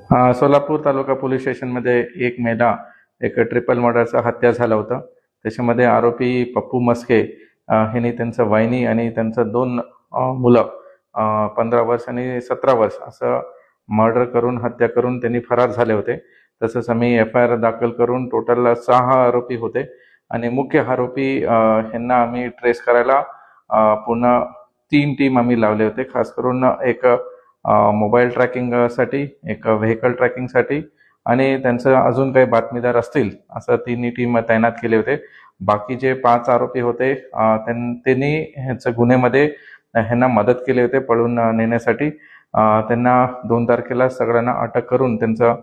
सोलापूर तालुका police स्टेशनमध्ये एक मेला एक ट्रिपल मर्डरचा हत्या झाला होता. त्याच्यामध्ये आरोपी पप्पू मस्के ह्यांनी त्यांचं वहिनी आणि त्यांचं दोन मुलं 15 वर्ष आणि 17 वर्ष असं मर्डर करून हत्या करून त्यांनी फरार झाले होते. तसंच आम्ही FIR दाखल करून टोटल 6 आरोपी होते आणि मुख्य आरोपी ह्यांना आम्ही ट्रेस करायला पुन्हा 3 टीम आम्ही लावले होते. खास करून एक मोबाईल ट्रॅकिंगसाठी, एक व्हेकल ट्रॅकिंगसाठी आणि त्यांचं अजून काही बातमीदार असतील असं तिन्ही टीम तैनात केले होते. बाकी जे 5 आरोपी होते त्यांनी ह्याचं गुन्ह्यामध्ये ह्यांना मदत केली होते पळून नेण्यासाठी. त्यांना 2 तारखेला सगळ्यांना अटक करून त्यांचं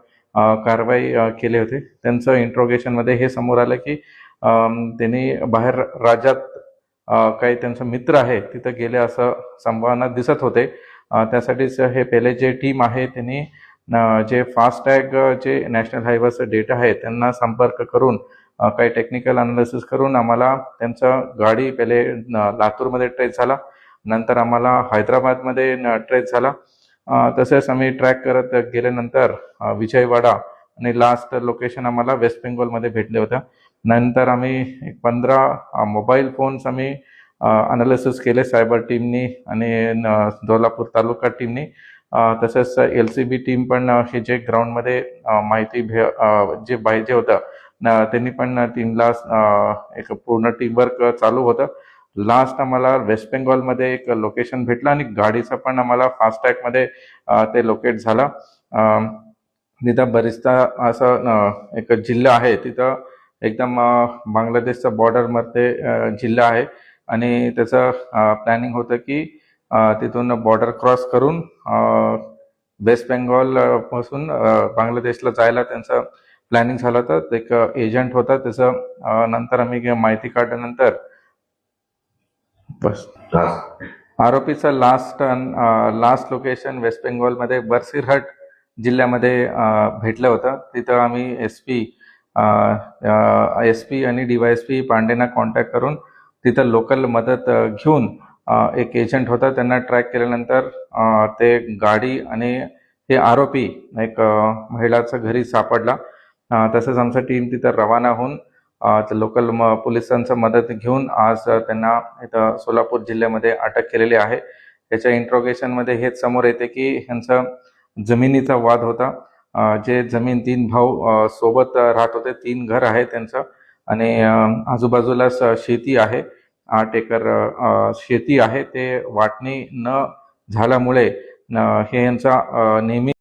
कारवाई केले होते. त्यांचं इंट्रोगेशनमध्ये हे समोर आलं की त्यांनी बाहेर राज्यात काही त्यांचा मित्र आहे तिथं गेले असं संभावना दिसत होते. त्यासाठीच हे पहिले जे टीम आहे त्यांनी जे फास्टॅग जे नॅशनल हायवेचं डेटा आहे त्यांना संपर्क करून काही टेक्निकल अनालिसिस करून आम्हाला त्यांचं गाडी पहिले लातूरमध्ये ट्रेस झाला, नंतर आम्हाला हैदराबादमध्ये ट्रेस झाला. तसेच आम्ही ट्रॅक करत गेल्यानंतर विजयवाडा आणि लास्ट लोकेशन आम्हाला वेस्ट बेंगॉलमध्ये भेटले होतं. नंतर आम्ही 15 मोबाईल फोन्स आम्ही अनालिसिस केले सायबर टीमनी आणि सोलापूर तालुका टीमनी. तसेच LCB टीम पण हे जे ग्राउंडमध्ये माहिती जे पाहिजे होतं त्यांनी पण टीमला एक पूर्ण टीमवर्क चालू होतं. लास्ट आम्हाला वेस्ट बेंगॉलमध्ये एक लोकेशन भेटलं आणि गाडीचं पण आम्हाला फास्टॅगमध्ये ते लोकेट झालं. तिथं बरीचदा असं एक जिल्हा आहे, तिथं एकदम बांगलादेशचा बॉर्डरमध्ये जिल्हा आहे आणि त्याचं प्लॅनिंग होतं की तिथून बॉर्डर क्रॉस करून वेस्ट बेंगॉल पासून बांगलादेशला जायला त्यांचं प्लॅनिंग झालं होतं. एक एजंट होता त्याचं नंतर आम्ही माहिती काढल्यानंतर बस आरोपीचं लास्ट लोकेशन वेस्ट बेंगॉलमध्ये बरसिरहट जिल्ह्यामध्ये भेटलं होतं. तिथं आम्ही SP आणि DYSP पांडेंना कॉन्टॅक्ट करून तिथं लोकल मदत घेऊन एक एजंट होता त्यांना ट्रॅक केल्यानंतर ते गाडी आणि हे आरोपी एक महिलाचं घरी सापडला. तसंच आमचं टीम तिथं रवाना होऊन लोकल पोलिसांचं मदत घेऊन आज त्यांना इथं सोलापूर जिल्ह्यामध्ये अटक केलेली आहे. त्याच्या इंट्रोगेशनमध्ये हेच समोर येते की ह्यांचा जमिनीचा वाद होता. जे जमीन 3 भाऊ सोबत राहत होते, 3 घर आहे त्यांचं आणि आजूबाजूलाच शेती आहे. 8 एकर शेती आहे. ते वाटणी न झाल्यामुळे हे यांचा नेहमी